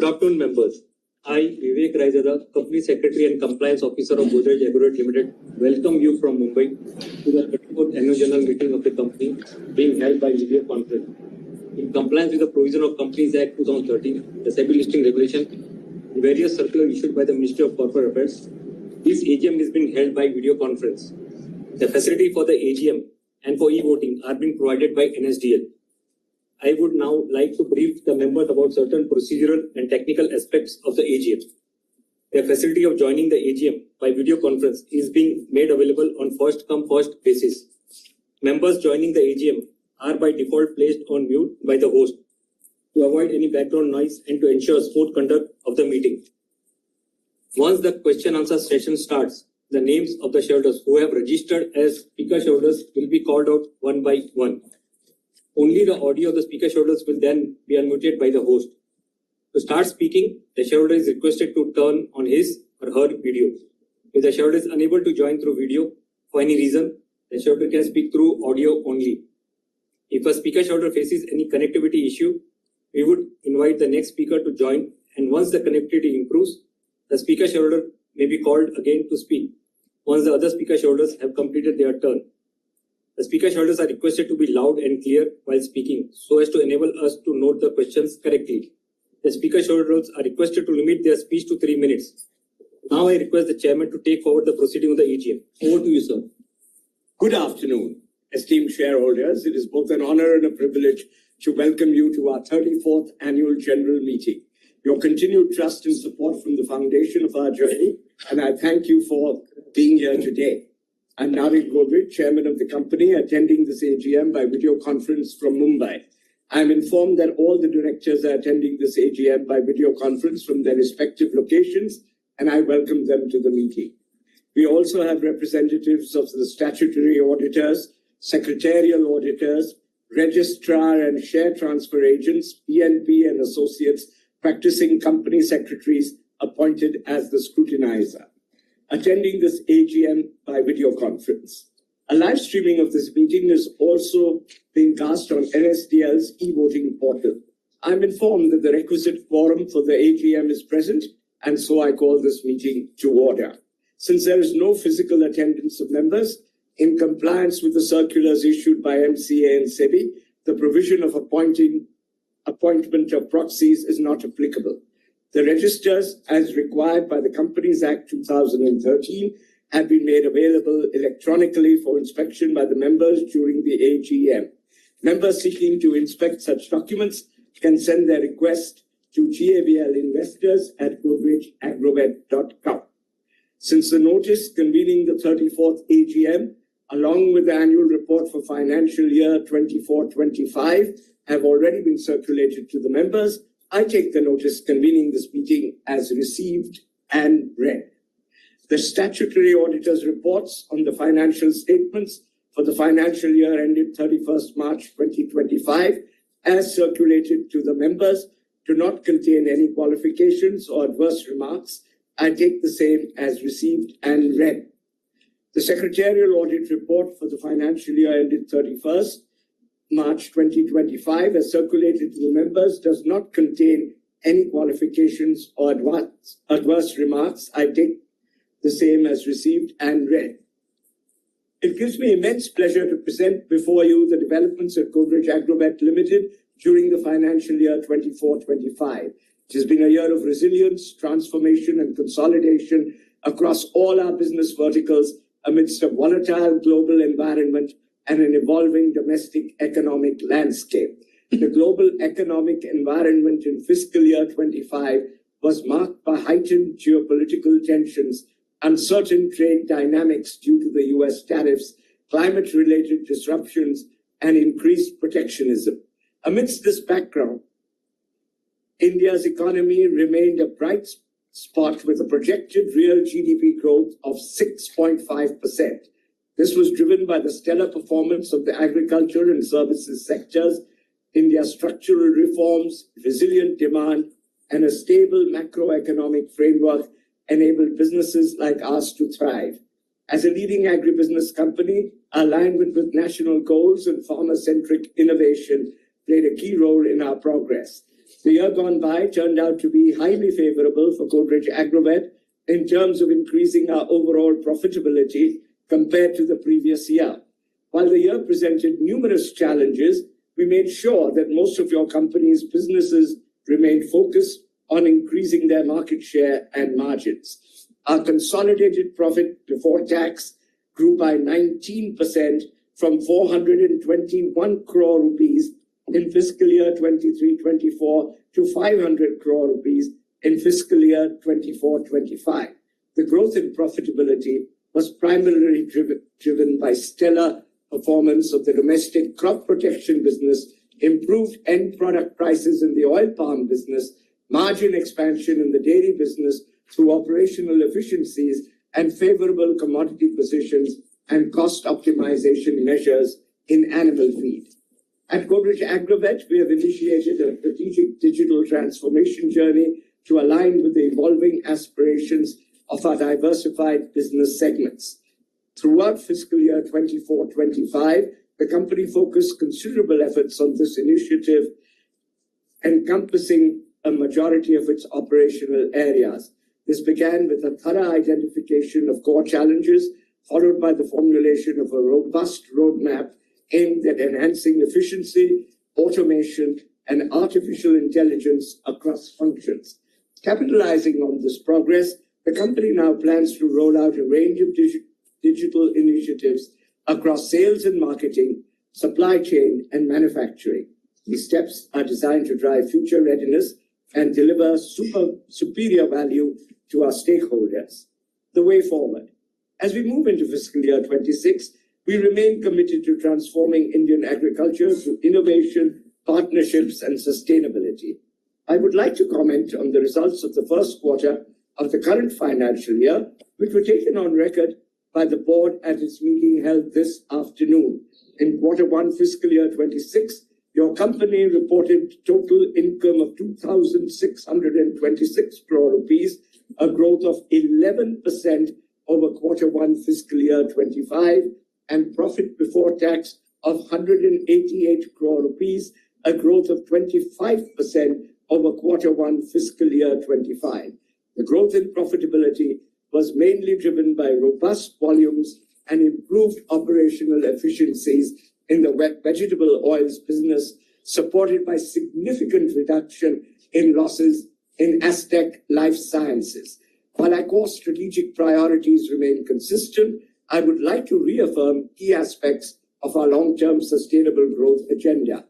Good afternoon, members. I, Vivek Raijada, Company Secretary and Compliance Officer of Godrej Agrovet Limited, welcome you from Mumbai to the 34th Annual General Meeting of the company being held by video conference. In compliance with the provision of Companies Act 2013, the SEBI listing regulation, and various circulars issued by the Ministry of Corporate Affairs, this AGM is being held by video conference. The facility for the AGM and for e-voting are being provided by NSDL. I would now like to brief the members about certain procedural and technical aspects of the AGM. The facility of joining the AGM by video conference is being made available on first-come, first basis. Members joining the AGM are by default placed on mute by the host to avoid any background noise and to ensure smooth conduct of the meeting. Once the question-answer session starts, the names of the shareholders who have registered as speaker shareholders will be called out one by one. Only the audio of the speaker shareholders will then be unmuted by the host. To start speaking, the shareholder is requested to turn on his or her video. If the shareholder is unable to join through video for any reason, the shareholder can speak through audio only. If a speaker shareholder faces any connectivity issue, we would invite the next speaker to join, and once the connectivity improves, the speaker shareholder may be called again to speak once the other speaker shareholders have completed their turn. The speaker shareholders are requested to be loud and clear while speaking so as to enable us to note the questions correctly. The speaker shareholders are requested to limit their speech to 3 minutes. Now I request the chairman to take forward the proceeding of the AGM. Over to you, sir. Good afternoon, esteemed shareholders. It is both an honor and a privilege to welcome you to our 34th Annual General Meeting. Your continued trust and support from the foundation of our journey, and I thank you for being here today. I'm Godrej, Chairman of the company, attending this AGM by video conference from Mumbai. I'm informed that all the directors are attending this AGM by video conference from their respective locations, and I welcome them to the meeting. We also have representatives of the statutory auditors, secretarial auditors, registrar and share transfer agents, PNP and associates, practicing company secretaries appointed as the scrutinizer, attending this AGM by video conference. A live streaming of this meeting is also being cast on NSDL's e-voting portal. I'm informed that the requisite quorum for the AGM is present, and so I call this meeting to order. Since there is no physical attendance of members, in compliance with the circulars issued by MCA and SEBI, the provision of appointment of proxies is not applicable. The registers, as required by the Companies Act 2013, have been made available electronically for inspection by the members during the AGM. Members seeking to inspect such documents can send their request to gavlinvestors@godrejagrovet.com. Since the notice convening the 34th AGM, along with the annual report for financial year 24-25, have already been circulated to the members, I take the notice convening this meeting as received and read. The statutory auditors' reports on the financial statements for the financial year ended 31st March 2025, as circulated to the members, do not contain any qualifications or adverse remarks. I take the same as received and read. The secretarial audit report for the financial year ended 31st March 2025, as circulated to the members, does not contain any qualifications or adverse remarks. I take the same as received and read. It gives me immense pleasure to present before you the developments at Godrej Agrovet Limited during the financial year 24-25. It has been a year of resilience, transformation, and consolidation across all our business verticals amidst a volatile global environment and an evolving domestic economic landscape. The global economic environment in fiscal year 25 was marked by heightened geopolitical tensions, uncertain trade dynamics due to the US tariffs, climate-related disruptions, and increased protectionism. Amidst this background, India's economy remained a bright spot with a projected real GDP growth of 6.5%. This was driven by the stellar performance of the agriculture and services sectors, India's structural reforms, resilient demand, and a stable macroeconomic framework enabled businesses like ours to thrive. As a leading agribusiness company, our alignment with national goals and farmer-centric innovation played a key role in our progress. The year gone by turned out to be highly favorable for Godrej Agrovet in terms of increasing our overall profitability compared to the previous year. While the year presented numerous challenges, we made sure that most of your company's businesses remained focused on increasing their market share and margins. Our consolidated profit before tax grew by 19% from 421 crore rupees in fiscal year 23-24 to 500 crore rupees in fiscal year 24-25. The growth in profitability was primarily driven by stellar performance of the domestic crop protection business, improved end product prices in the oil palm business, margin expansion in the dairy business through operational efficiencies, and favorable commodity positions and cost optimization measures in animal feed. At Godrej Agrovet, we have initiated a strategic digital transformation journey to align with the evolving aspirations of our diversified business segments. Throughout fiscal year 24-25, the company focused considerable efforts on this initiative, encompassing a majority of its operational areas. This began with a thorough identification of core challenges, followed by the formulation of a robust roadmap aimed at enhancing efficiency, automation, and artificial intelligence across functions. Capitalizing on this progress, the company now plans to roll out a range of digital initiatives across sales and marketing, supply chain, and manufacturing. These steps are designed to drive future readiness and deliver superior value to our stakeholders. The way forward. As we move into fiscal year 26, we remain committed to transforming Indian agriculture through innovation, partnerships, and sustainability. I would like to comment on the results of the first quarter of the current financial year, which were taken on record by the board at its meeting held this afternoon. In quarter one fiscal year 26, your company reported total income of 2,626 crore rupees, a growth of 11% over quarter one fiscal year 25, and profit before tax of 188 crore rupees, a growth of 25% over quarter one fiscal year 25. The growth in profitability was mainly driven by robust volumes and improved operational efficiencies in the wet vegetable oils business, supported by significant reduction in losses in Aztec Life Sciences. While our core strategic priorities remain consistent, I would like to reaffirm key aspects of our long-term sustainable growth agenda.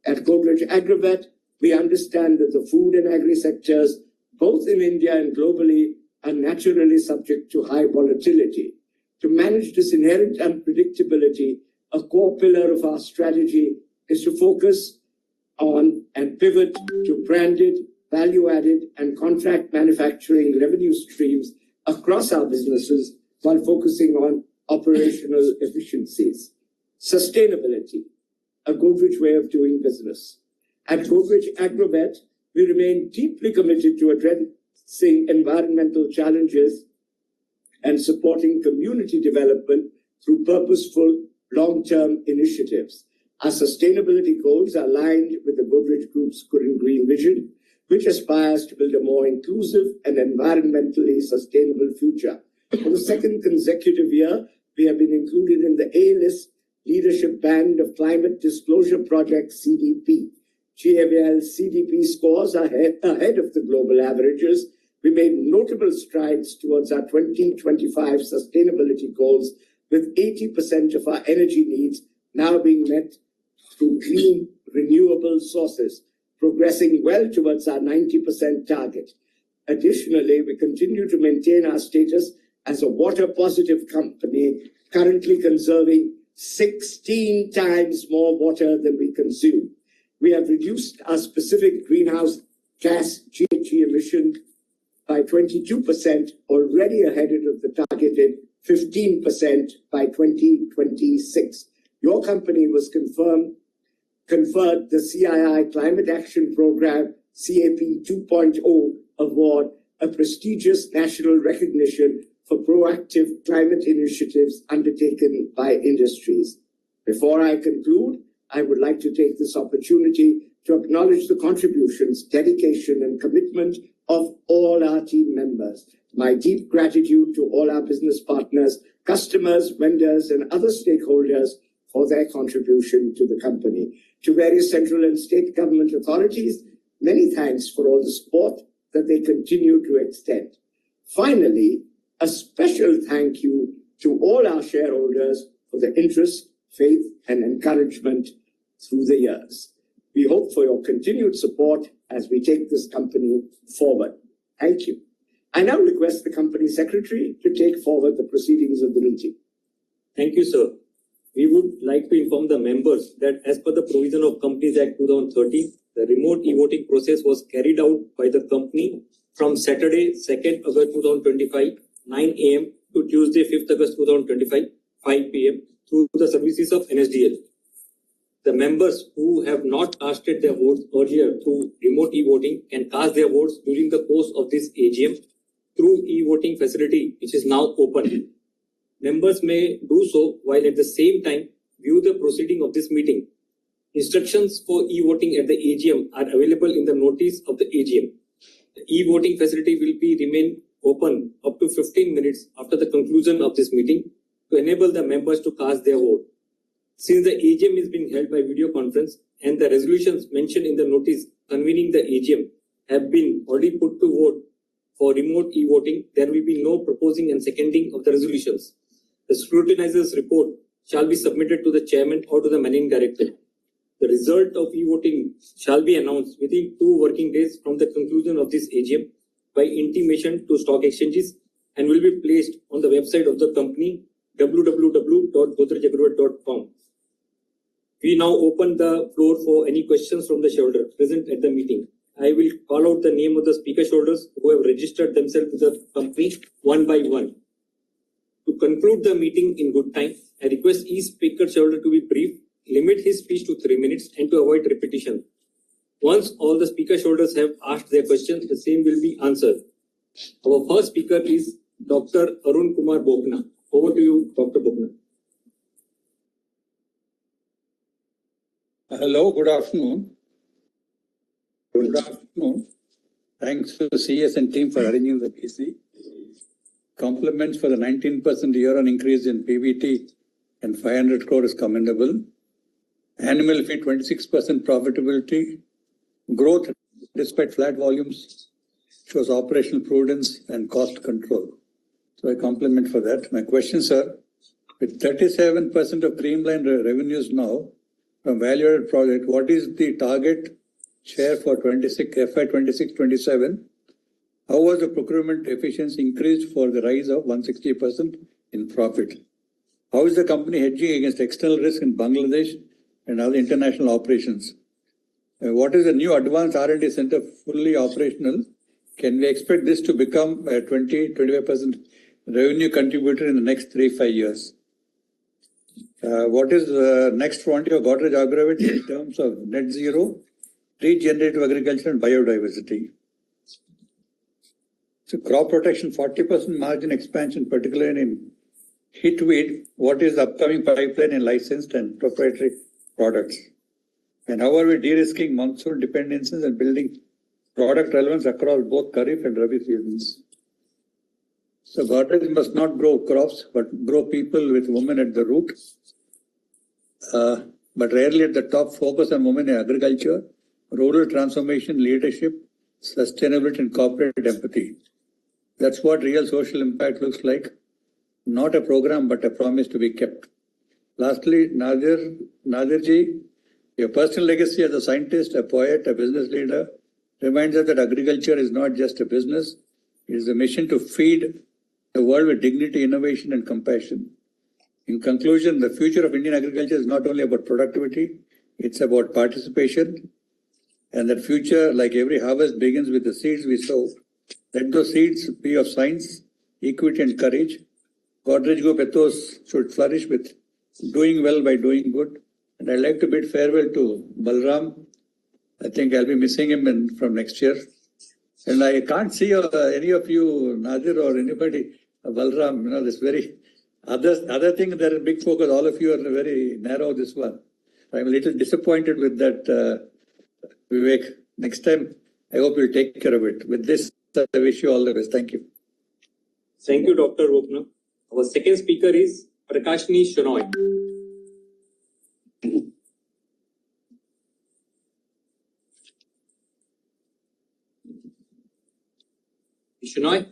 At Godrej Agrovet, we understand that the food and agri sectors, both in India and globally, are naturally subject to high volatility. To manage this inherent unpredictability, a core pillar of our strategy is to focus on and pivot to branded, value-added, and contract manufacturing revenue streams across our businesses while focusing on operational efficiencies. Sustainability, a Godrej way of doing business. At Godrej Agrovet, we remain deeply committed to addressing environmental challenges and supporting community development through purposeful long-term initiatives. Our sustainability goals are aligned with the Godrej Group's Good and Green vision, which aspires to build a more inclusive and environmentally sustainable future. For the second consecutive year, we have been included in the A-list leadership band of Climate Disclosure Project CDP. GAVL's CDP scores are ahead of the global averages. We made notable strides towards our 2025 sustainability goals, with 80% of our energy needs now being met through clean, renewable sources, progressing well towards our 90% target. Additionally, we continue to maintain our status as a water-positive company, currently conserving 16 times more water than we consume. We have reduced our specific greenhouse gas GHG emission by 22%, already ahead of the targeted 15% by 2026. Your company was conferred the CII Climate Action Program CAP 2.0 award, a prestigious national recognition for proactive climate initiatives undertaken by industries. Before I conclude, I would like to take this opportunity to acknowledge the contributions, dedication, and commitment of all our team members. My deep gratitude to all our business partners, customers, vendors, and other stakeholders for their contribution to the company. To various central and state government authorities, many thanks for all the support that they continue to extend. Finally, a special thank you to all our shareholders for their interest, faith, and encouragement through the years. We hope for your continued support as we take this company forward. Thank you. I now request the company secretary to take forward the proceedings of the meeting. Thank you, sir. We would like to inform the members that as per the provision of Companies Act 2013, the remote e-voting process was carried out by the company from Saturday, 2nd August 2025, 9 a.m. to Tuesday, 5th August 2025, 5 p.m. through the services of NSDL. The members who have not casted their votes earlier through remote e-voting can cast their votes during the course of this AGM through e-voting facility, which is now open. Members may do so while at the same time view the proceeding of this meeting. Instructions for e-voting at the AGM are available in the notice of the AGM. The e-voting facility will remain open up to 15 minutes after the conclusion of this meeting to enable the members to cast their vote. Since the AGM is being held by video conference and the resolutions mentioned in the notice convening the AGM have been already put to vote for remote e-voting, there will be no proposing and seconding of the resolutions. The scrutinizer's report shall be submitted to the chairman or to the managing director. The result of e-voting shall be announced within 2 working days from the conclusion of this AGM by intimation to stock exchanges and will be placed on the website of the company www.godrejagrovet.com. We now open the floor for any questions from the shareholder present at the meeting. I will call out the name of the speaker shareholders who have registered themselves with the company one by one. To conclude the meeting in good time, I request each speaker shareholder to be brief, limit his speech to 3 minutes, and to avoid repetition. Once all the speaker shareholders have asked their questions, the same will be answered. Our first speaker is Dr. Arun Kumar Bokna. Over to you, Dr. Bokna. Hello, good afternoon. Good afternoon. Thanks to CS and team for arranging the PC. Compliments for the 19% year-on increase in PBT and 500 crore is commendable. Animal feed 26% profitability. Growth despite flat volumes shows operational prudence and cost control. So I compliment for that. My question, sir, with 37% of creamline revenues now from value-added product, what is the target share for FY 26-27? How was the procurement efficiency increased for the rise of 160% in profit? How is the company hedging against external risk in Bangladesh and other international operations? What is the new advanced R&D center fully operational? Can we expect this to become a 20-25% revenue contributor in the next 3-5 years? What is the next frontier of Godrej Agrovet in terms of net zero, regenerative agriculture and biodiversity? So crop protection, 40% margin expansion, particularly in heat weed. What is the upcoming pipeline in licensed and proprietary products? And how are we de-risking monsoon dependencies and building product relevance across both Kharif and Rabi seasons? So Godrej must not grow crops, but grow people with women at the root. But rarely at the top, focus on women in agriculture, rural transformation, leadership, sustainability and corporate empathy. That's what real social impact looks like. Not a program, but a promise to be kept. Lastly, Nadirji, your personal legacy as a scientist, a poet, a business leader reminds us that agriculture is not just a business. It is a mission to feed the world with dignity, innovation and compassion. In conclusion, the future of Indian agriculture is not only about productivity, it's about participation. And that future, like every harvest, begins with the seeds we sow. Let those seeds be of science, equity and courage. Godrej Group ethos should flourish with doing well by doing good. And I'd like to bid farewell to Balram. I think I'll be missing him from next year. And I can't see any of you, Nadir or anybody, Balram, this very other thing, there is big focus. All of you are very narrow, this one. I'm a little disappointed with that Vivek. Next time, I hope you'll take care of it. With this, I wish you all the best. Thank you. Thank you, Dr. Rupna. Our second speaker is Prakashni Shenoy. Shenoy?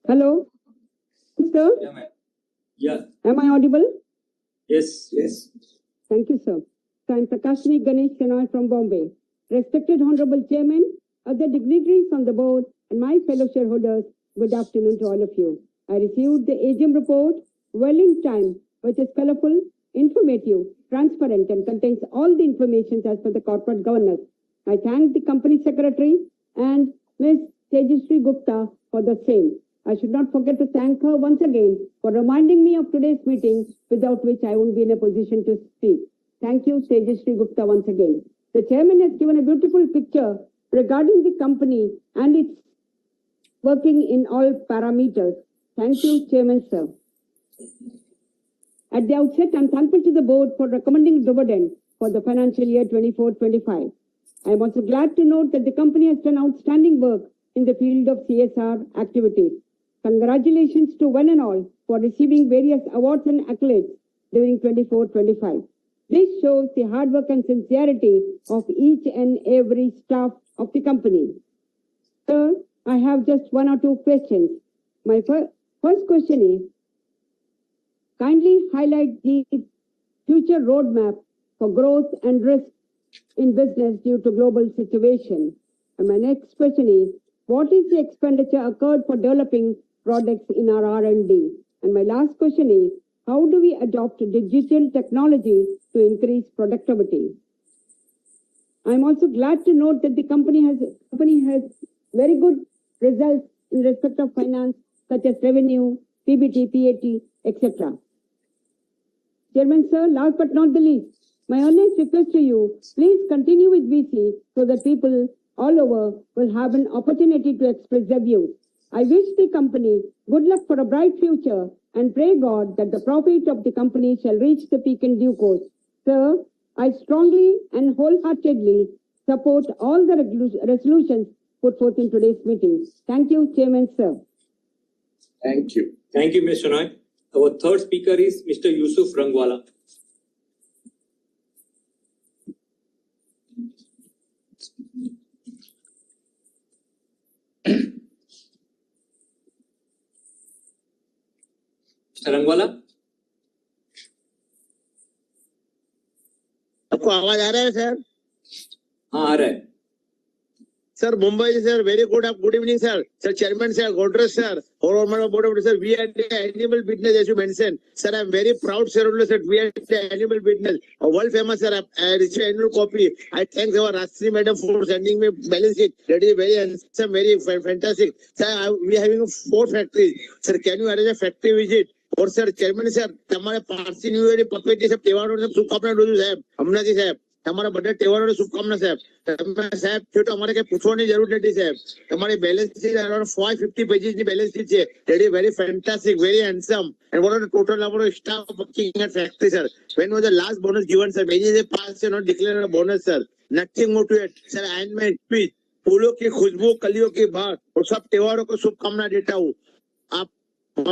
Hello, sir. Yeah, ma'am. Yeah. Am I audible? Yes. Yes. Thank you, sir. So I'm Prakashni Ganesh Shenoy from Bombay. Respected Honorable Chairman, other dignitaries on the board, and my fellow shareholders, good afternoon to all of you. I received the AGM report well in time, which is colorful, informative, transparent, and contains all the information as per the corporate governance. I thank the company secretary and Ms. Tejasri Gupta for the same. I should not forget to thank her once again for reminding me of today's meeting, without which I won't be in a position to speak. Thank you, Tejasri Gupta, once again. The chairman has given a beautiful picture regarding the company and its working in all parameters. Thank you, Chairman, sir. At the outset, I'm thankful to the board for recommending dividend for the financial year 24-25. I am also glad to note that the company has done outstanding work in the field of CSR activities. Congratulations to one and all for receiving various awards and accolades during 24-25. This shows the hard work and sincerity of each and every staff of the company. Sir, I have just one or two questions. My first question is, kindly highlight the future roadmap for growth and risk in business due to global situation. And my next question is, what is the expenditure occurred for developing products in our R&D? And my last question is, how do we adopt digital technology to increase productivity? I'm also glad to note that the company has very good results in respect of finance, such as revenue, PBT, PAT, etc. Chairman, sir, last but not the least, my earnest request to you, please continue with VC so that people all over will have an opportunity to express their views. I wish the company good luck for a bright future and pray God that the profit of the company shall reach the peak in due course. Sir, I strongly and wholeheartedly support all the resolutions put forth in today's meeting. Thank you, Chairman, sir. Thank you. Thank you, Ms. Shenoy. Our third speaker is Mr. Yusuf Rangwala. Mr. Rangwala? आपको आवाज आ रहा है sir? हाँ, आ रहा है. Sir, Mumbai sir, very good evening sir. Sir, Chairman sir, Godrej sir, or board of sir, we are the animal business as you mentioned. Sir, I am very proud shareholder sir, we are the animal business. A world famous sir, I received annual copy. I thank our Rashmi madam for sending me balance sheet. That is very handsome, very fantastic. Sir, we are having 4 factories. Sir, can you arrange a factory visit? और sir chairman sir તમારે Parsi new year પપેટી સાહેબ તહેવારોને શુભકામના દઉં છું સાહેબ હમણાંથી સાહેબ તમારા બધા તહેવારોને શુભકામના સાહેબ તમે સાહેબ છો તો અમારે કઈ પૂછવાની જરૂર નથી સાહેબ તમારી બેલેન્સ શીટ અરાઉન્ડ 550 પેજીસ ની બેલેન્સ શીટ છે that is very fantastic very handsome and what are the total number of staff working at factory sir when was the last bonus given sir many days past not declared a bonus sir nothing more to it sir and my speech फूलों की खुशबू कलियों की बात और सब त्योहारों को शुभकामना देता हूँ आप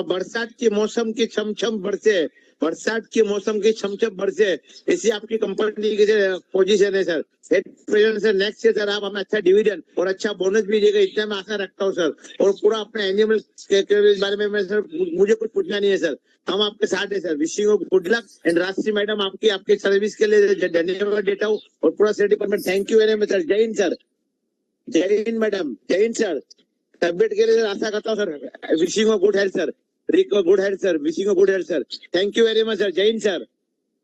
बरसात के मौसम की छमछम बरसे बरसात के मौसम की छमछम बरसे ऐसी आपकी कंपनी की पोजीशन है sir present sir next year sir आप हमें अच्छा डिविडेंड और अच्छा बोनस भी देगा इतना मैं आशा रखता हूँ सर और पूरा अपने एनिमल के बारे में मैं सर मुझे कुछ पूछना नहीं है सर हम आपके साथ है sir wishing you good luck and राशि मैडम आपकी सर्विस के लिए धन्यवाद देता हूँ और पूरा sir department thank you very much sir जय हिंद सर जय हिंद मैडम जय हिंद सर तबियत के लिए आशा करता हूँ sir wishing you good health sir Rick, good health, sir. Wishing you good health, sir. Thank you very much, sir. Jai Hind, sir.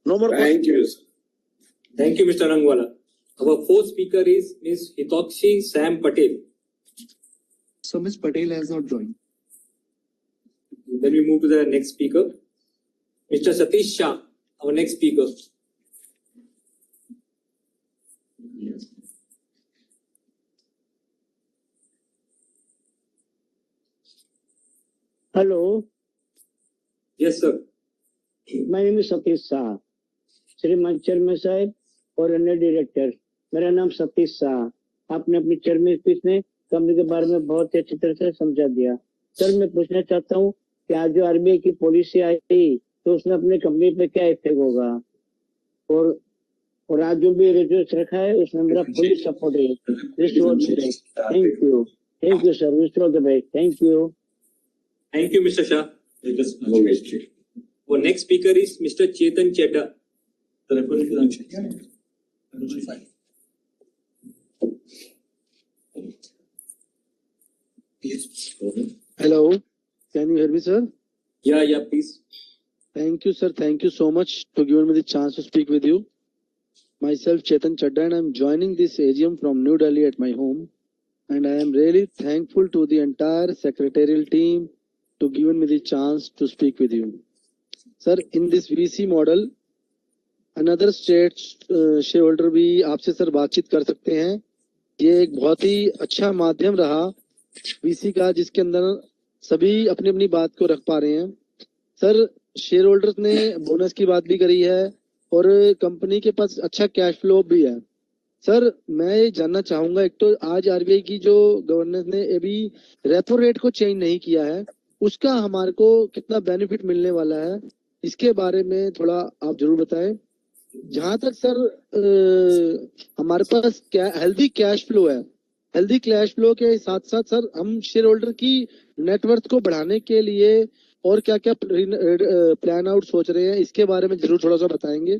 No more Thank you. Thank you, Mr. Rangwala. Our fourth speaker is Ms. Hitokshi Sam Patel. So Ms. Patel has not joined. Then we move to the next speaker. Mr. Satish Shah, our next speaker. Hello, Yes, sir. my name is Satish Shah, Chairman Sahib or Director, मेरा नाम सतीश शाह। आपने अपनी chairman speech में company के बारे में बहुत ही अच्छी तरह से समझा दिया। सर मैं पूछना चाहता हूँ कि आज जो आरबीआई की पॉलिसी आई तो उसमें अपने कंपनी पे क्या इफेक्ट होगा, और आज जो भी रेजुलेशन रखा है उसमें मेरा फुल सपोर्ट है। Thank you sir, wish all the best. Thank you. Thank you, Mr. Shah. Our next speaker is Mr. Chetan Chedda. Hello, can you hear me, sir? Yeah, please. Thank you, sir. Thank you so much for giving me the chance to speak with you. Myself, Chetan Chadda, and I'm joining this AGM from New Delhi at my home. And I am really thankful to the entire secretarial team to giving me the chance to speak with you. Sir, in this VC model, another state shareholder भी आपसे sir बातचीत कर सकते हैं। ये एक बहुत ही अच्छा माध्यम रहा वीसी का, जिसके अंदर सभी अपनी अपनी बात को रख पा रहे हैं। सर शेयर होल्डर्स ने बोनस की बात भी करी है और कंपनी के पास अच्छा कैश फ्लो भी है। सर मैं ये जानना चाहूंगा, एक तो आज आरबीआई की जो गवर्नेंस ने अभी रेपो रेट को चेंज नहीं किया है, उसका हमारे को कितना बेनिफिट मिलने वाला है, इसके बारे में थोड़ा आप जरूर बताएं। जहां तक सर हमारे पास हेल्दी कैश फ्लो है, हेल्दी कैश फ्लो के साथ साथ सर हम शेयर होल्डर की नेटवर्थ को बढ़ाने के लिए और क्या क्या प्लान आउट सोच रहे हैं, इसके बारे में जरूर थोड़ा सा बताएंगे।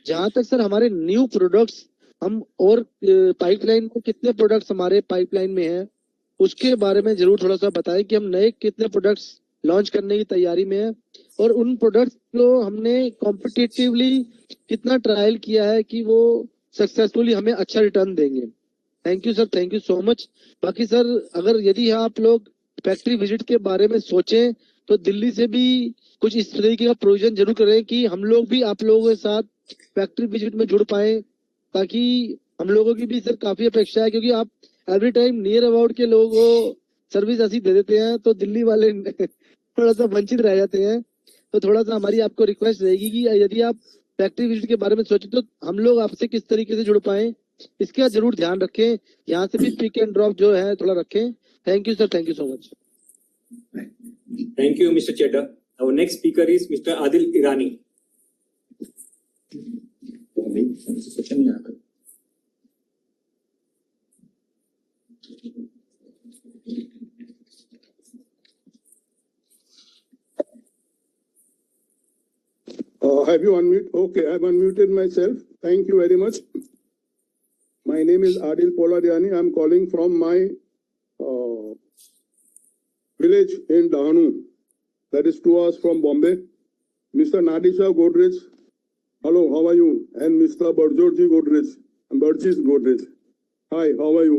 जहां तक सर हमारे न्यू प्रोडक्ट्स हम और पाइपलाइन में कितने प्रोडक्ट्स हमारे पाइपलाइन में हैं, उसके बारे में जरूर थोड़ा सा बताएं कि हम नए कितने प्रोडक्ट्स लॉन्च करने की तैयारी में है और उन प्रोडक्ट्स को हमने कॉम्पिटिटिवली कितना ट्रायल किया है कि वो सक्सेसफुली हमें अच्छा रिटर्न देंगे। Thank you sir, thank you so much. बाकी सर अगर यदि आप लोग फैक्ट्री विजिट के बारे में सोचें तो दिल्ली से भी कुछ इस तरीके का प्रोविजन जरूर करें कि हम लोग भी आप लोगों के साथ फैक्ट्री विजिट में जुड़ पाए, ताकि हम लोगों की भी सर काफी अपेक्षा है, क्योंकि आप एवरी टाइम नियर अबाउट के लोगों को सर्विस ऐसी दे देते हैं तो दिल्ली वाले थोड़ा सा वंचित रह जाते हैं। तो थोड़ा सा हमारी आपको रिक्वेस्ट रहेगी कि यदि आप फैक्ट्री विजिट के बारे में सोचें तो हम लोग आपसे किस तरीके से जुड़ पाए, इसका जरूर ध्यान रखें। यहाँ से भी पिक एंड ड्रॉप जो है थोड़ा रखें। Thank you sir, thank you so much. Thank you, Mr. Chedda. Our next speaker is Mr. Adil Irani. Have you unmuted? Okay, I've unmuted myself. Thank you very much. My name is Adil Poladiani. I'm calling from my village in Dahanu, that is 2 hours from Bombay. Mr. Nadisha Godrej, hello, how are you? And Mr. Barjorji Godrej, Barjis Godrej, hi, how are you?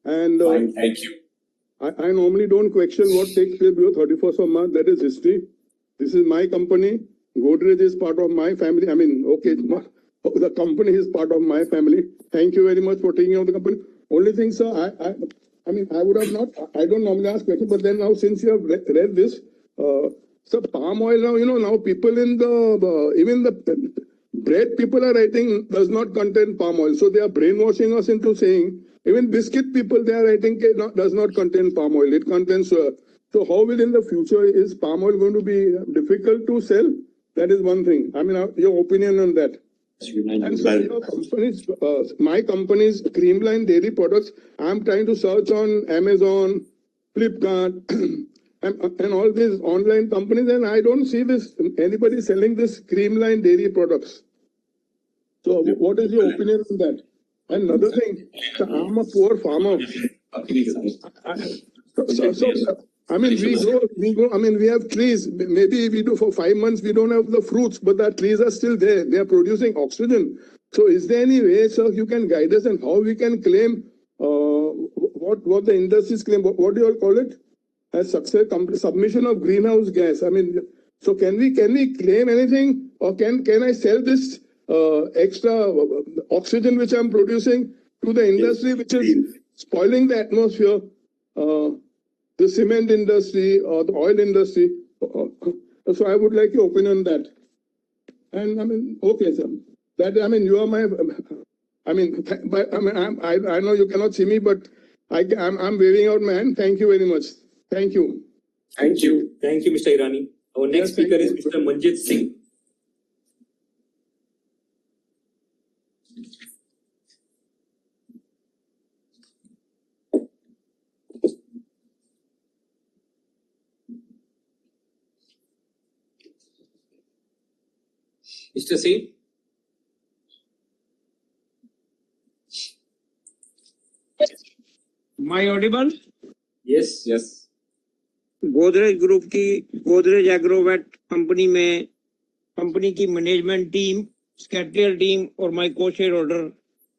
And Fine, thank you. I normally don't question what takes place before 31st of March. That is history. This is my company. Godrej is part of my family. I mean, okay, the company is part of my family. Thank you very much for taking over the company. Only thing, sir, I mean, I would have not, I don't normally ask questions, but then now since you have read this, so palm oil now, you know, now people in the, even the bread people are writing does not contain palm oil. So they are brainwashing us into saying, even biscuit people, they are writing does not contain palm oil. It contains, so how will in the future, is palm oil going to be difficult to sell? That is one thing. I mean, your opinion on that. And so your companies, my company's Creamline dairy products, I'm trying to search on Amazon, Flipkart, and all these online companies, and I don't see this anybody selling this Creamline dairy products. So what is your opinion on that? And another thing, I'm a poor farmer. I mean, we grow, I mean, we have trees. Maybe we do for 5 months, we don't have the fruits, but the trees are still there. They are producing oxygen. So is there any way, sir, you can guide us and how we can claim what the industries claim? What do you all call it? As success, submission of greenhouse gas. I mean, so can we claim anything, or can I sell this extra oxygen which I'm producing to the industry, which is spoiling the atmosphere? The cement industry or the oil industry. So I would like your opinion on that. And I mean, okay, sir. That, I mean, you are my I mean, I know you cannot see me, but I'm waving out my hand. Thank you very much. Thank you. Thank you. Thank you, Mr. Irani. Our next Yes, thank speaker is you. Mr. Manjit Singh. Mr. Singh. My audible? Yes. Yes. Godrej group की Godrej Agrovet company में company की management team, secretarial team और my को share holder,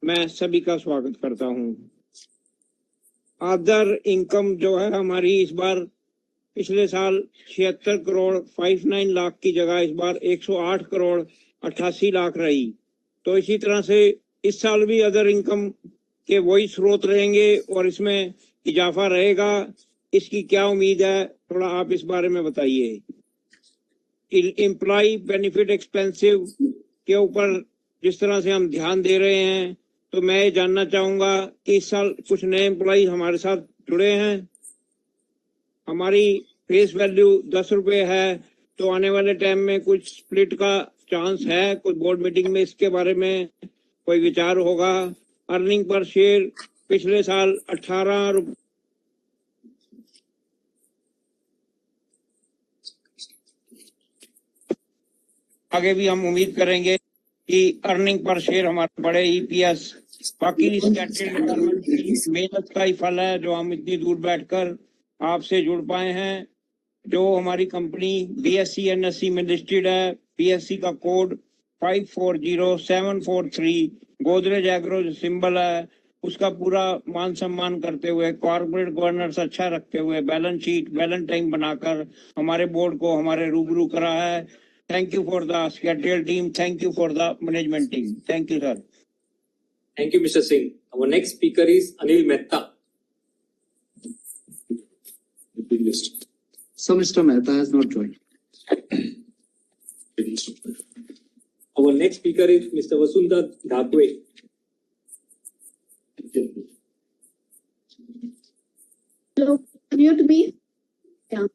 मैं सभी का स्वागत करता हूं। अदर इनकम जो है हमारी इस बार पिछले साल 76 करोड़ 59 लाख की जगह इस बार 108 करोड़ 88 लाख रही। तो इसी तरह से इस साल भी अदर इनकम के वही स्रोत रहेंगे और इसमें इजाफा रहेगा, इसकी क्या उम्मीद है, थोड़ा आप इस बारे में बताइए। एम्प्लॉय बेनिफिट एक्सपेंसिव के ऊपर जिस तरह से हम ध्यान दे रहे हैं, तो मैं ये जानना चाहूंगा कि इस साल कुछ नए एम्प्लॉय हमारे साथ जुड़े हैं। हमारी फेस वैल्यू 10 रुपए है, तो आने वाले टाइम में कुछ स्प्लिट का चांस है, कुछ बोर्ड मीटिंग में इसके बारे में कोई विचार होगा। अर्निंग पर शेयर पिछले साल 18 रुपए आगे भी हम उम्मीद करेंगे कि अर्निंग पर शेयर हमारा बढ़े, ईपीएस। बाकी मेहनत का ही फल है जो हम इतनी दूर बैठकर आपसे जुड़ पाए हैं। जो हमारी कंपनी बीएससी एनएससी में लिस्टेड है, बीएससी का कोड 540743, गोदरेज एग्रो सिंबल है, उसका पूरा मान सम्मान करते हुए, कॉर्पोरेट गवर्नेंस अच्छा रखते हुए, बैलेंस शीट बैलेंस टाइम बनाकर हमारे बोर्ड को हमारे रूबरू करा है। Thank you for the secretarial team. Thank you for the management team. Thank you, sir. Thank you, Mr. Singh. Our next speaker is Anil Mehta. So Mr. Mehta has not joined. Our next speaker is Mr. Vasundhar Dhakwe. Hello, mute me. Yeah.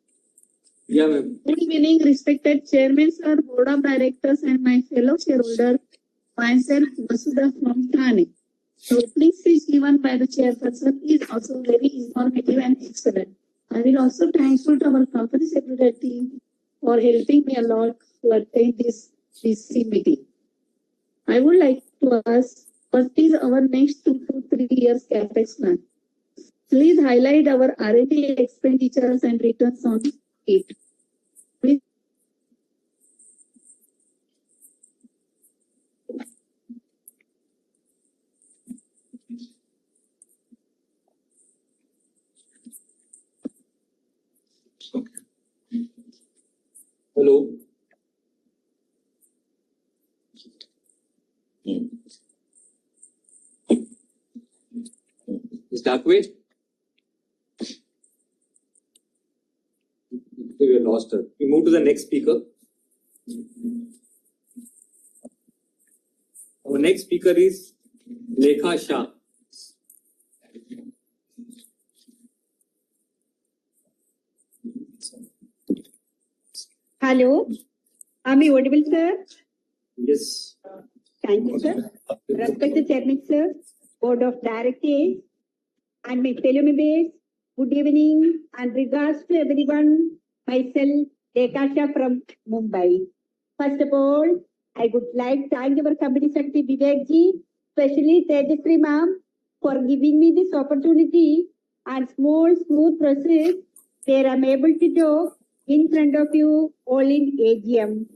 Yeah, ma'am. Good evening, respected chairman, sir, board of directors, and my fellow shareholder. Myself, Vasudha from Thane. So please is given by the chairperson is also very informative and excellent. I will also thankful to our company secretary team for helping me a lot to attend this meeting. I would like to ask, what is our next 2 to 3 years capex plan? Please highlight our R&D expenditures and returns on it. Please. Hello. Is Dhakwe? We lost her. We move to the next speaker. Our next speaker is Lekha Shah. Hello, am I audible, sir? Yes. Thank you, sir. Respected Chairman, sir, Board of Directors, and my fellow members, good evening and regards to everyone. Myself, Lekha from Mumbai. First of all, I would like to thank our company secretary Vivekji, especially Tejasri ma'am, for giving me this opportunity and smooth process where I'm able to talk in front of you all in AGM.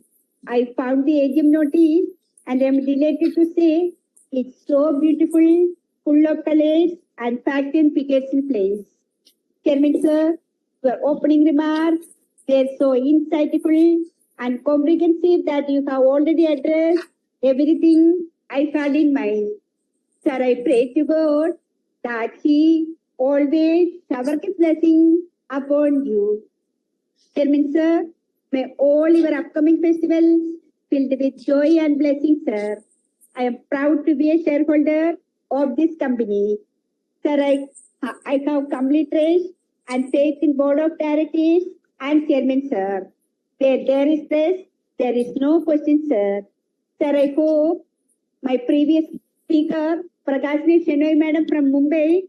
I found the AGM notice and I'm delighted to say it's so beautiful, full of colors and fact and figures in place. Chairman sir, your opening remarks were so insightful and comprehensive that you have already addressed everything I had in mind. Sir, I pray to God that He always shower His blessing upon you. Chairman sir, may all your upcoming festivals filled with joy and blessing, sir. I am proud to be a shareholder of this company. Sir, I have complete trust and faith in board of directors and chairman, sir. Where there is trust, there is no question, sir. Sir, I hope my previous speaker, Prakashni Shenoy madam from Mumbai,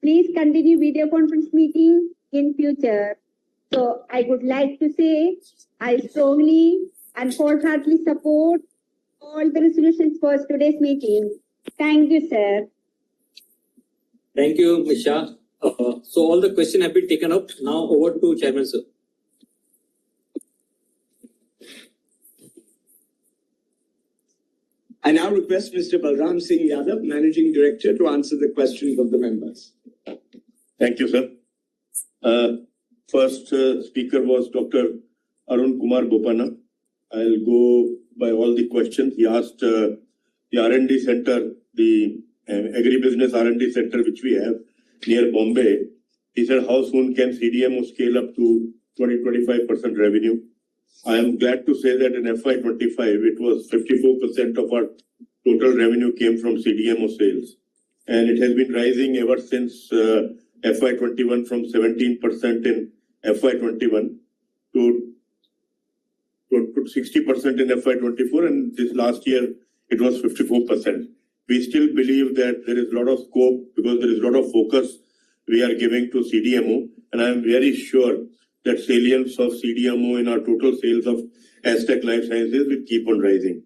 please continue video conference meeting in future. So I would like to say I strongly and wholeheartedly support all the resolutions for today's meeting. Thank you, sir. Thank you, Ms. Shah. So all the questions have been taken up. Now over to Chairman, sir. I now request Mr. Balram Singh Yadav, Managing Director, to answer the questions of the members. Thank you, sir. First speaker was Dr. Arun Kumar Bopana. I'll go by all the questions. He asked the R&D center, the agribusiness R&D center which we have near Bombay. He said, how soon can CDMO scale up to 20-25% revenue? I am glad to say that in FY25, it was 54% of our total revenue came from CDMO sales. And it has been rising ever since FY21 from 17% in FY21 to 60% in FY24, and this last year it was 54%. We still believe that there is a lot of scope because there is a lot of focus we are giving to CDMO, and I am very sure that salience of CDMO in our total sales of Aztec Life Sciences will keep on rising.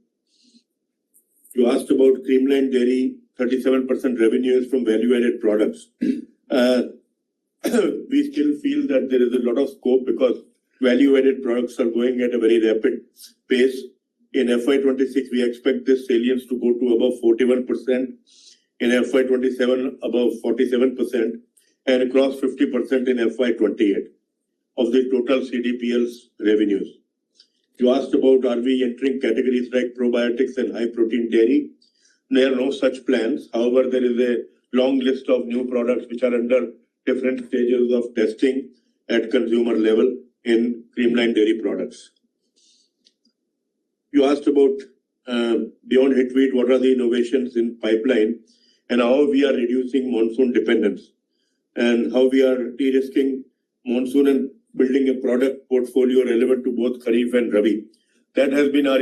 You asked about Creamline Dairy, 37% revenue is from value-added products. We still feel that there is a lot of scope because value-added products are going at a very rapid pace. In FY26, we expect this salience to go to above 41%. In FY27, above 47%, and cross 50% in FY28 of the total CDPL's revenues. You asked about are we entering categories like probiotics and high-protein dairy. There are no such plans. However, there is a long list of new products which are under different stages of testing at consumer level in Creamline Dairy products. You asked about beyond Hitweed, what are the innovations in pipeline and how we are reducing monsoon dependence and how we are de-risking monsoon and building a product portfolio relevant to both Kharif and Rabi. That has been our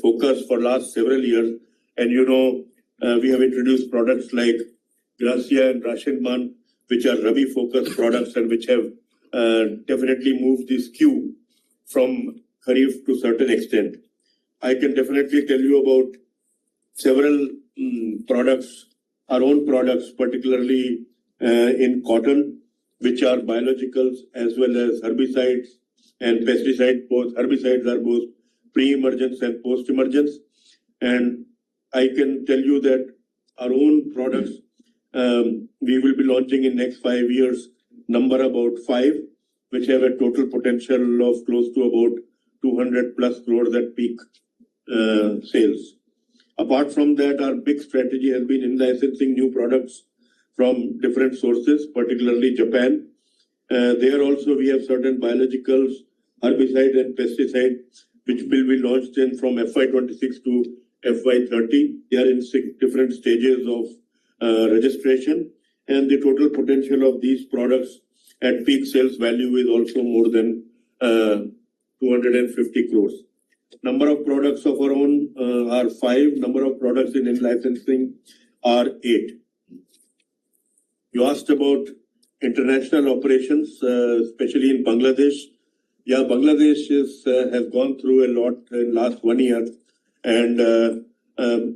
focus for last several years. And we have introduced products like Gracia and Rashinban, which are Rabi-focused products and which have definitely moved the skew from Kharif to a certain extent. I can definitely tell you about several products, our own products, particularly in cotton, which are biologicals as well as herbicides and pesticides. Both herbicides are both pre-emergence and post-emergence. And I can tell you that our own products, we will be launching in next 5 years, number about 5, which have a total potential of close to about 200 plus crores at peak sales. Apart from that, our big strategy has been in licensing new products from different sources, particularly Japan. There also we have certain biologicals, herbicide and pesticide, which will be launched in from FY26 to FY30. They are in 6 different stages of registration, and the total potential of these products at peak sales value is also more than 250 crores. Number of products of our own are 5. Number of products in licensing are 8. You asked about international operations, especially in Bangladesh. Yeah, Bangladesh has gone through a lot in last 1 year, and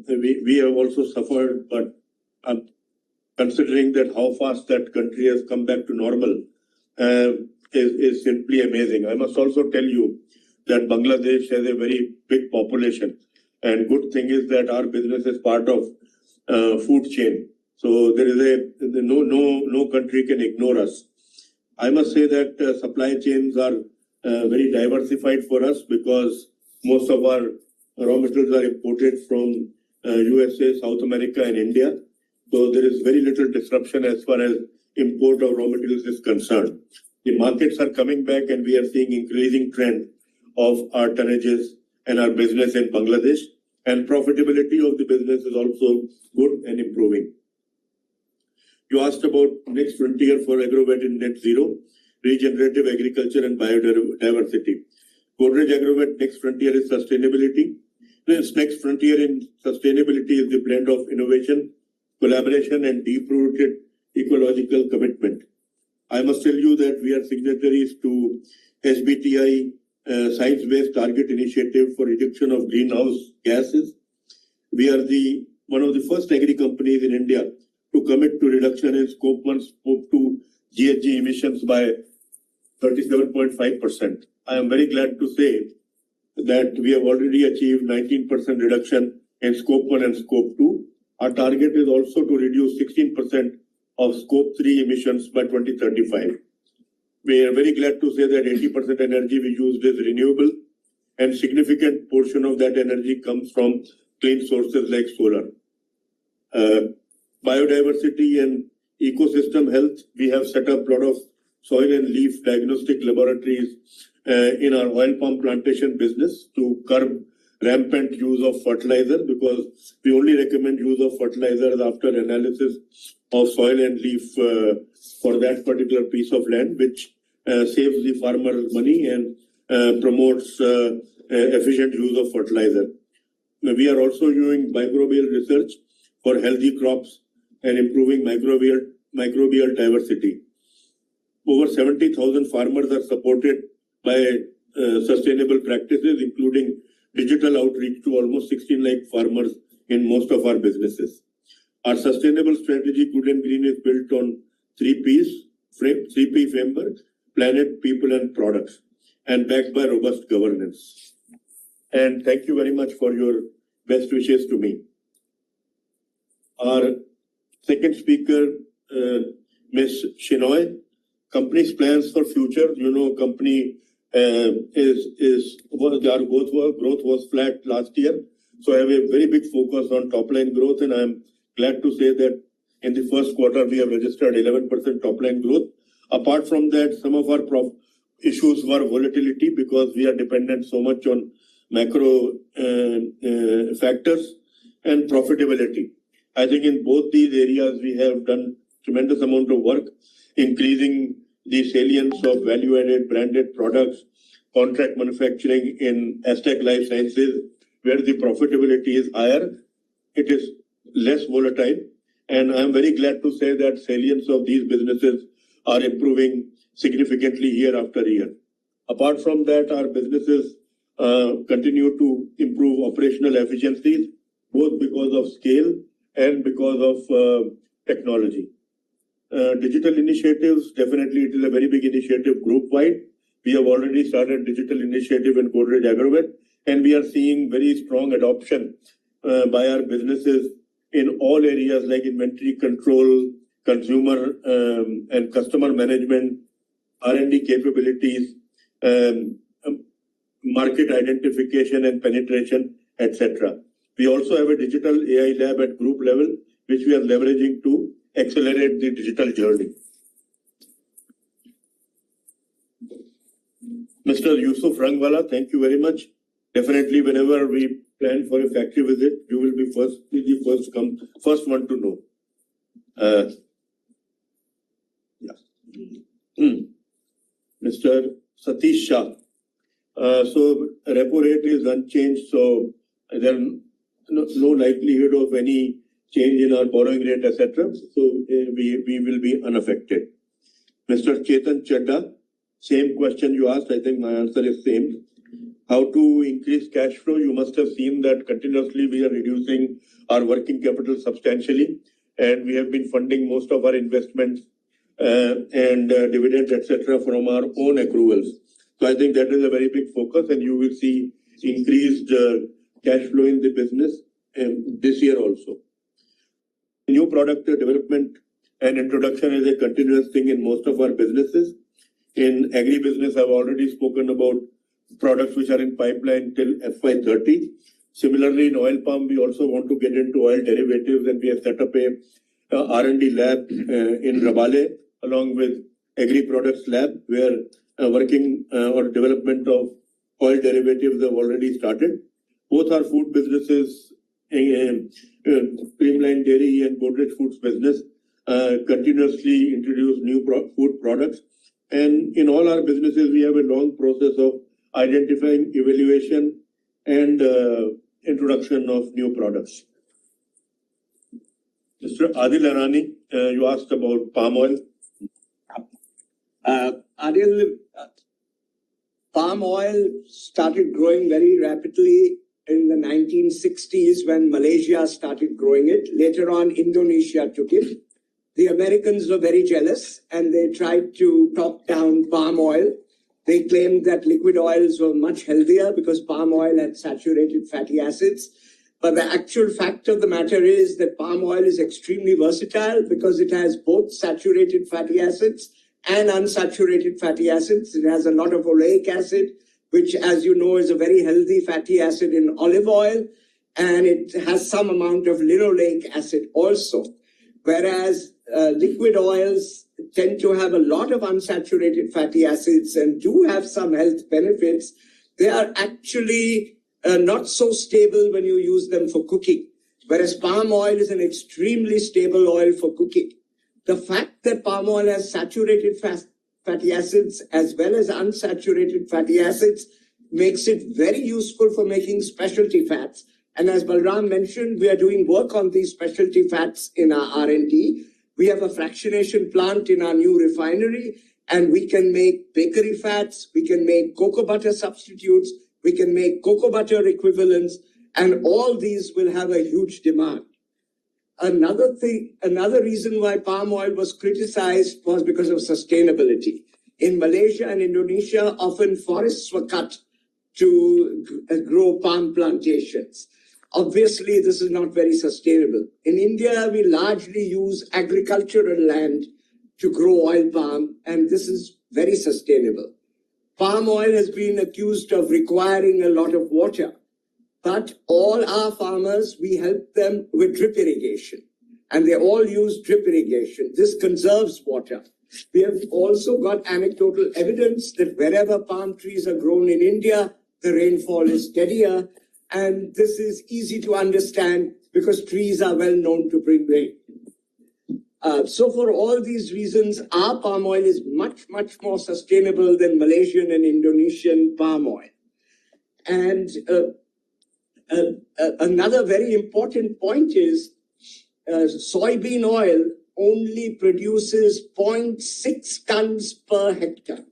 we have also suffered. But considering that how fast that country has come back to normal is simply amazing. I must also tell you that Bangladesh has a very big population, and good thing is that our business is part of food chain. So there is no country can ignore us. I must say that supply chains are very diversified for us because most of our raw materials are imported from USA, South America, and India. So there is very little disruption as far as import of raw materials is concerned. The markets are coming back, and we are seeing increasing trend of our tonnages and our business in Bangladesh. and profitability of the business is also good and improving. You asked about next frontier for Agrovet in net zero, regenerative agriculture and biodiversity. Godrej Agrovet next frontier is sustainability. This next frontier in sustainability is the blend of innovation, collaboration and deep-rooted ecological commitment. I must tell you that we are signatories to SBTi Science-Based Target Initiative for reduction of greenhouse gases. We are one of the first agri companies in India to commit to reduction in Scope 1, Scope 2 GHG emissions by 37.5%. I am very glad to say that we have already achieved 19% reduction in Scope 1 and Scope 2. Our target is also to reduce 16% of Scope 3 emissions by 2035. We are very glad to say that 80% energy we used is renewable and significant portion of that energy comes from clean sources like solar. Biodiversity and ecosystem health, we have set up a lot of soil and leaf diagnostic laboratories in our oil palm plantation business to curb rampant use of fertilizer, because we only recommend use of fertilizers after analysis of soil and leaf for that particular piece of land, which saves the farmer money and promotes efficient use of fertilizer. We are also doing microbial research for healthy crops and improving microbial diversity. Over 70,000 farmers are supported by sustainable practices, including digital outreach to almost 16 lakh farmers in most of our businesses. Our sustainable strategy, Good and Green, is built on 3P framework: planet, people, and products, and backed by robust governance. And thank you very much for your best wishes to me. Our second speaker, Ms. Shinoy, company's plans for future. You know, company our growth was flat last year. So I have a very big focus on top line growth, and I'm glad to say that in the first quarter we have registered 11% top line growth. Apart from that, some of our issues were volatility because we are dependent so much on macro factors and profitability. I think in both these areas we have done tremendous amount of work, increasing the salience of value-added branded products, contract manufacturing in Aztec Life Sciences, where the profitability is higher, it is less volatile. And I'm very glad to say that salience of these businesses are improving significantly year after year. Apart from that, our businesses continue to improve operational efficiencies, both because of scale and because of technology. Digital initiatives, definitely it is a very big initiative group-wide. We have already started digital initiative in Godrej Agrovet, and we are seeing very strong adoption by our businesses in all areas like inventory control, consumer and customer management, R&D capabilities, market identification and penetration, etc. We also have a digital AI lab at group level, which we are leveraging to accelerate the digital journey. Mr. Yusuf Rangwala, thank you very much. Definitely, whenever we plan for a factory visit, you will be first one to know. Mr. Satish Shah. So repo rate is unchanged, so there is no likelihood of any change in our borrowing rate, etc. So we will be unaffected. Mr. Chetan Chadda, same question you asked. I think my answer is same. How to increase cash flow? You must have seen that continuously we are reducing our working capital substantially, and we have been funding most of our investments and dividends, etc., from our own accruals. So I think that is a very big focus, and you will see increased cash flow in the business this year also. New product development and introduction is a continuous thing in most of our businesses. In agri-business, I've already spoken about products which are in pipeline till FY30. Similarly, in oil palm, we also want to get into oil derivatives, and we have set up a R&D lab in Rabale along with Agri Products Lab, where working or development of oil derivatives have already started. Both our food businesses, Creamline Dairy and Godrej Foods business, continuously introduce new food products. And in all our businesses, we have a long process of identifying, evaluation, and introduction of new products. Mr. Adil Arani, you asked about palm oil. Adil, palm oil started growing very rapidly in the 1960s when Malaysia started growing it. Later on, Indonesia took it. The Americans were very jealous and they tried to top down palm oil. They claimed that liquid oils were much healthier because palm oil had saturated fatty acids. But the actual fact of the matter is that palm oil is extremely versatile because it has both saturated fatty acids and unsaturated fatty acids. It has a lot of oleic acid, which, as you know, is a very healthy fatty acid in olive oil, and it has some amount of linoleic acid also. Whereas liquid oils tend to have a lot of unsaturated fatty acids and do have some health benefits. They are actually not so stable when you use them for cooking, whereas palm oil is an extremely stable oil for cooking. The fact that palm oil has saturated fatty acids as well as unsaturated fatty acids makes it very useful for making specialty fats. And as Balram mentioned, we are doing work on these specialty fats in our R&D. We have a fractionation plant in our new refinery, and we can make bakery fats, we can make cocoa butter substitutes, we can make cocoa butter equivalents, and all these will have a huge demand. Another reason why palm oil was criticized was because of sustainability. In Malaysia and Indonesia, often forests were cut to grow palm plantations. Obviously, this is not very sustainable. In India, we largely use agricultural land to grow oil palm, and this is very sustainable. Palm oil has been accused of requiring a lot of water, but all our farmers, we help them with drip irrigation, and they all use drip irrigation. This conserves water. We have also got anecdotal evidence that wherever palm trees are grown in India, the rainfall is steadier, and this is easy to understand because trees are well known to bring rain. So for all these reasons, our palm oil is much, much more sustainable than Malaysian and Indonesian palm oil. And another very important point is soybean oil only produces 0.6 tons per hectare.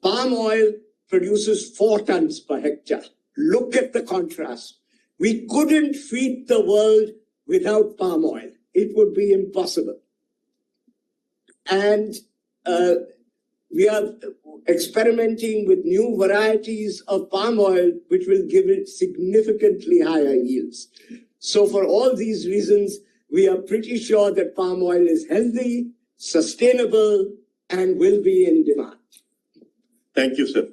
Palm oil produces 4 tons per hectare. Look at the contrast. We couldn't feed the world without palm oil. It would be impossible. And we are experimenting with new varieties of palm oil, which will give it significantly higher yields. So for all these reasons, we are pretty sure that palm oil is healthy, sustainable, and will be in demand. Thank you, sir.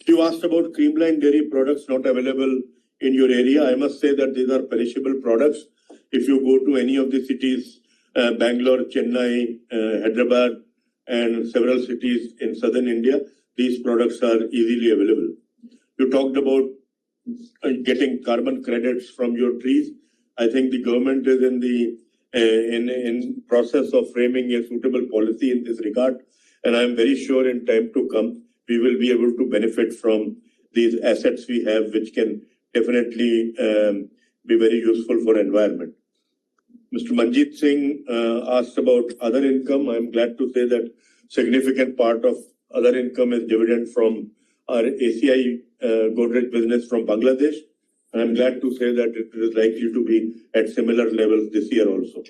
You asked about Creamline dairy products not available in your area. I must say that these are perishable products. If you go to any of the cities, Bangalore, Chennai, Hyderabad, and several cities in southern India, these products are easily available. You talked about getting carbon credits from your trees. I think the government is in the in process of framing a suitable policy in this regard, and I am very sure in time to come we will be able to benefit from these assets we have, which can definitely be very useful for environment. Mr. Manjeet Singh asked about other income. I am glad to say that significant part of other income is dividend from our ACI Godrej business from Bangladesh. I am glad to say that it is likely to be at similar levels this year also.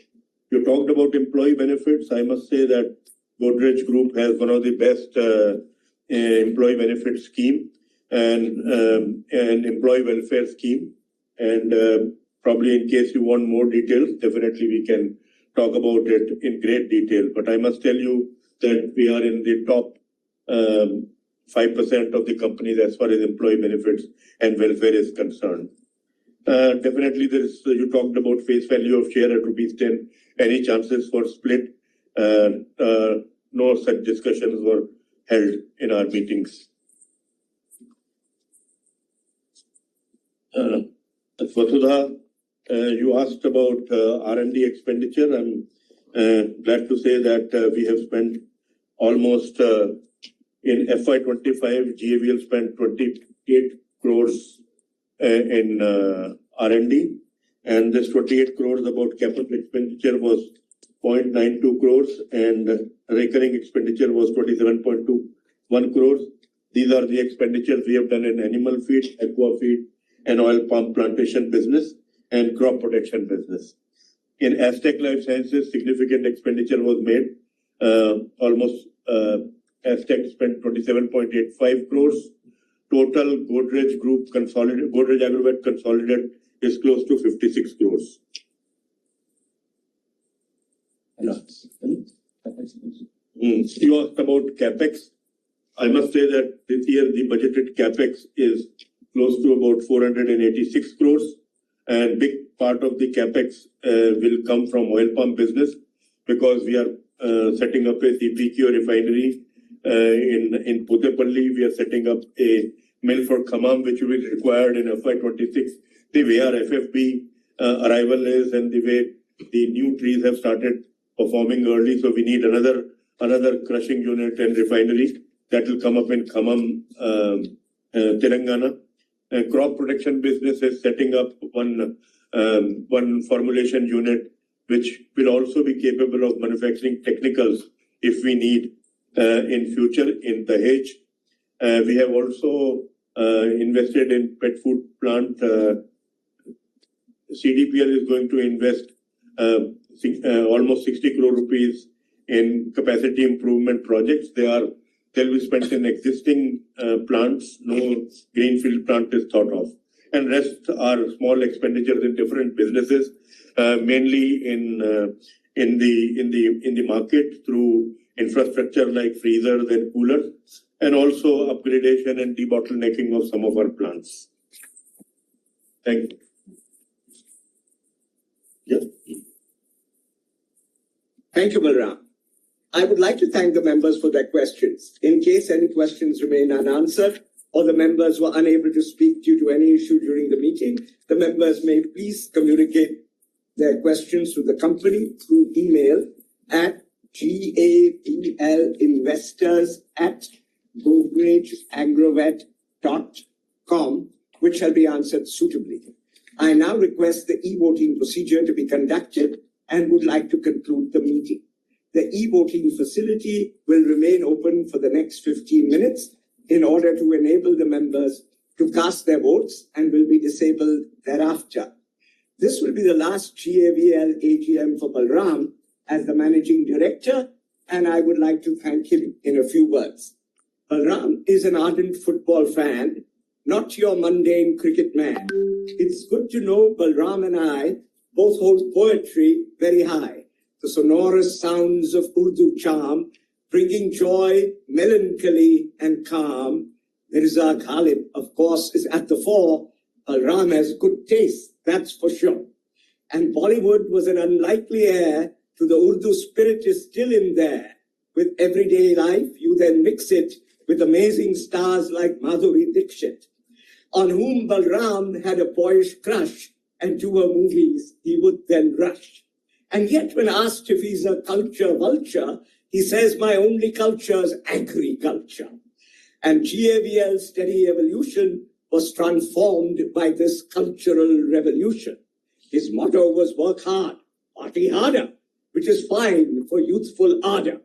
You talked about employee benefits. I must say that Godrej Group has one of the best employee benefit scheme and employee welfare scheme. And probably in case you want more details, definitely we can talk about it in great detail. But I must tell you that we are in the top 5% of the companies as far as employee benefits and welfare is concerned. Definitely there is, you talked about face value of share at ₹10. Any chances for split? No such discussions were held in our meetings. Vasudha, you asked about R&D expenditure. I'm glad to say that we have spent almost in FY25, GAVL spent 28 crores in R&D, and this 28 crores about capital expenditure was 0.92 crores, and recurring expenditure was 27.21 crores. These are the expenditures we have done in animal feed, aqua feed, and oil palm plantation business and crop protection business. In Aztec Life Sciences, significant expenditure was made. Almost Aztec spent 27.85 crores. Total Godrej Group consolidated, Godrej Agrovet consolidated is close to 56 crores. You asked about capex. I must say that this year the budgeted capex is close to about 486 crores, and big part of the capex will come from oil palm business, because we are setting up a CPQ refinery in Putepalli. We are setting up a mill for Khammam, which will be required in FY26. The way our FFB arrival is, and the way the new trees have started performing early, so we need another crushing unit and refinery that will come up in Khammam, Telangana. Crop protection business is setting up one formulation unit, which will also be capable of manufacturing technicals if we need in future in Dahej. We have also invested in pet food plant. CDPL is going to invest almost 60 crore rupees in capacity improvement projects. They'll be spent in existing plants. No greenfield plant is thought of, and rest are small expenditures in different businesses, mainly in the market through infrastructure like freezers and coolers, and also upgradation and debottlenecking of some of our plants. Thank you. Yeah. Thank you, Balram. I would like to thank the members for their questions. In case any questions remain unanswered or the members were unable to speak due to any issue during the meeting, the members may please communicate their questions to the company through email at gavlinvestors@godrejagrovet.com, which shall be answered suitably. I now request the e-voting procedure to be conducted and would like to conclude the meeting. The e-voting facility will remain open for the next 15 minutes in order to enable the members to cast their votes, and will be disabled thereafter. This will be the last GAVL AGM for Balram as the Managing Director, and I would like to thank him in a few words. Balram is an ardent football fan, not your mundane cricket man. It's good to know Balram and I both hold poetry very high. The sonorous sounds of Urdu charm, bringing joy, melancholy, and calm. Mirza Ghalib, of course, is at the fore. Balram has good taste, that's for sure. And Bollywood was an unlikely heir to the Urdu spirit is still in there. With everyday life, you then mix it with amazing stars like Madhuri Dixit, on whom Balram had a boyish crush, and to her movies he would then rush. And yet when asked if he's a culture vulture, he says, my only culture is agriculture. And GAVL's steady evolution was transformed by this cultural revolution. His motto was work hard, party harder, which is fine for youthful ardor.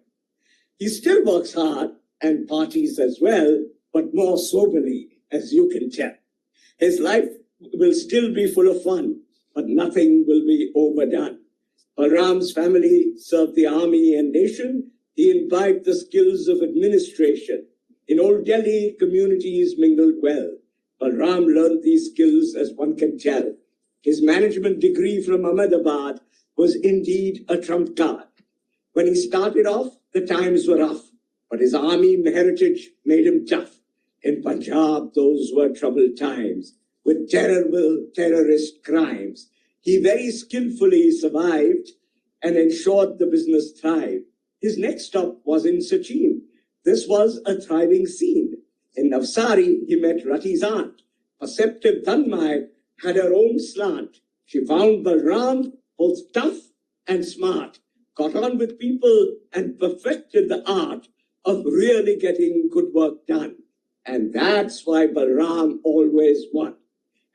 He still works hard and parties as well, but more soberly, as you can tell. His life will still be full of fun, but nothing will be overdone. Balram's family served the army and nation. He imbibed the skills of administration. In Old Delhi, communities mingled well. Balram learned these skills, as one can tell. His management degree from Ahmedabad was indeed a trump card. When he started off, the times were rough, but his army heritage made him tough. In Punjab, those were troubled times, with terrible terrorist crimes. He very skillfully survived and ensured the business thrived. His next stop was in Sachin. This was a thriving scene. In Navsari, he met Rati's aunt, perceptive Dhanmai, had her own slant. She found Balram both tough and smart, got on with people and perfected the art of really getting good work done. And that's why Balram always won.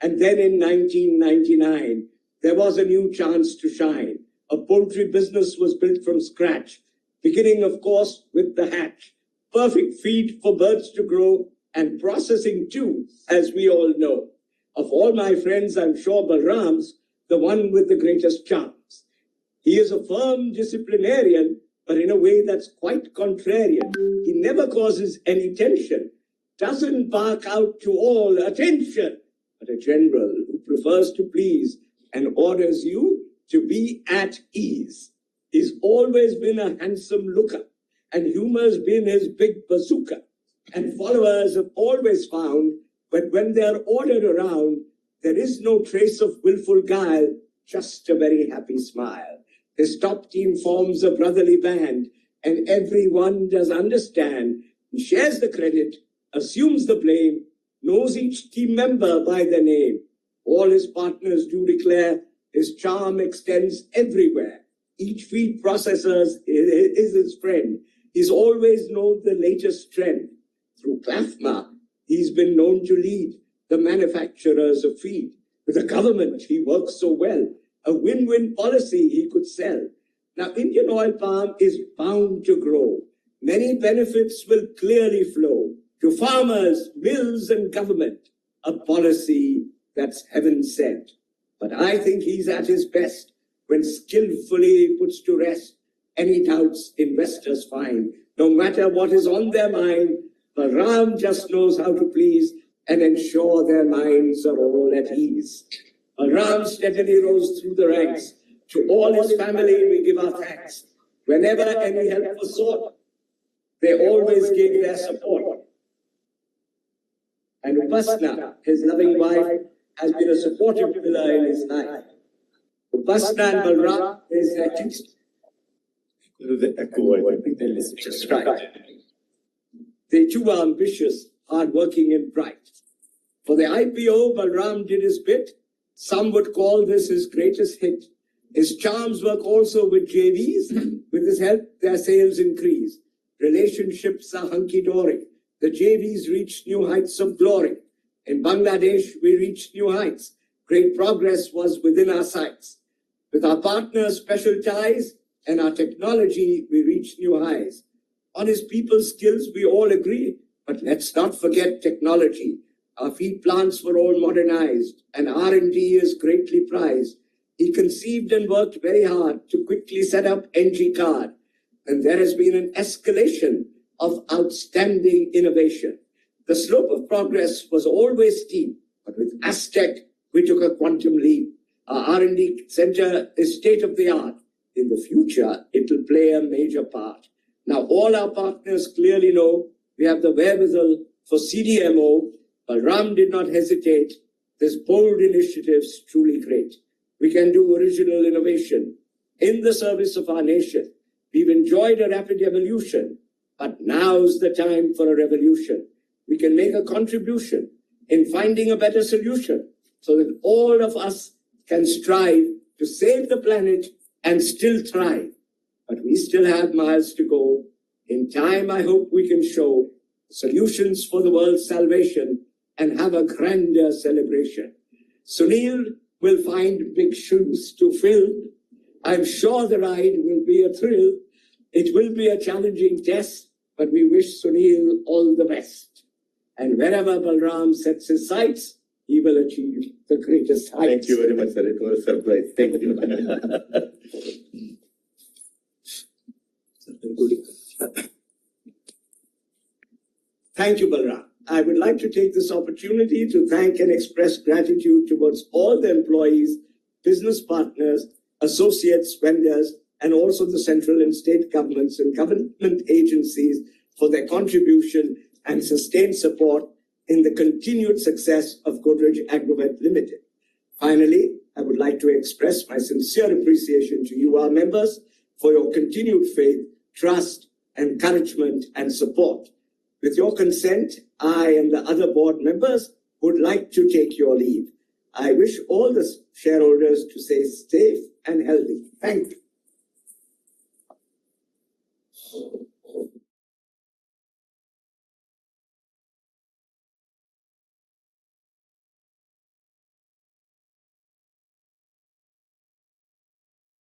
And then in 1999, there was a new chance to shine. A poultry business was built from scratch, beginning, of course, with the hatch. Perfect feed for birds to grow and processing too, as we all know. Of all my friends, I'm sure Balram's the one with the greatest charms. He is a firm disciplinarian, but in a way that's quite contrarian. He never causes any tension, doesn't bark out to all attention, but a general who prefers to please and orders you to be at ease. He's always been a handsome looker, and humor's been his big bazooka. And followers have always found that when they're ordered around, there is no trace of willful guile, just a very happy smile. His top team forms a brotherly band, and everyone does understand. He shares the credit, assumes the blame, knows each team member by their name. All his partners do declare his charm extends everywhere. Each feed processor is his friend. He's always known the latest trend. Through Clafma, he's been known to lead the manufacturers of feed. With the government, he works so well. A win-win policy he could sell. Now, Indian oil palm is bound to grow. Many benefits will clearly flow to farmers, mills, and government. A policy that's heaven sent. But I think he's at his best when skillfully puts to rest any doubts investors find. No matter what is on their mind, Balram just knows how to please and ensure their minds are all at ease. Balram steadily rose through the ranks. To all his family we give our thanks. Whenever any help was sought, they always gave their support. And Upasna, his loving wife, has been a supportive pillar in his life. Upasna and Balram is the echo, I think they listen just right. They too are ambitious, hardworking and bright. For the IPO, Balram did his bit. Some would call this his greatest hit. His charms work also with JVs. With his help, their sales increase. Relationships are hunky-dory. The JVs reached new heights of glory. In Bangladesh, we reached new heights. Great progress was within our sights. With our partners' special ties and our technology, we reached new highs. On his people's skills, we all agree. But let's not forget technology. Our feed plants were all modernized, and R&D is greatly prized. He conceived and worked very hard to quickly set up NG Card. And there has been an escalation of outstanding innovation. The slope of progress was always steep, but with Aztec, we took a quantum leap. Our R&D center is state-of-the-art. In the future, it will play a major part. Now, all our partners clearly know we have the wherewithal for CDMO. Balram did not hesitate. This bold initiative's truly great. We can do original innovation in the service of our nation. We've enjoyed a rapid evolution, but now's the time for a revolution. We can make a contribution in finding a better solution so that all of us can strive to save the planet and still thrive. But we still have miles to go. In time, I hope we can show solutions for the world's salvation and have a grander celebration. Sunil will find big shoes to fill. I'm sure the ride will be a thrill. It will be a challenging test, but we wish Sunil all the best. And wherever Balram sets his sights, he will achieve the greatest heights. Thank you very much, sir. It was a surprise. Thank you. Thank you, Balram. I would like to take this opportunity to thank and express gratitude towards all the employees, business partners, associates, vendors, and also the central and state governments and government agencies for their contribution and sustained support in the continued success of Godrej Agrovet Limited. Finally, I would like to express my sincere appreciation to you, our members, for your continued faith, trust, encouragement, and support. With your consent, I and the other board members would like to take your leave. I wish all the shareholders to stay safe and healthy. Thank you.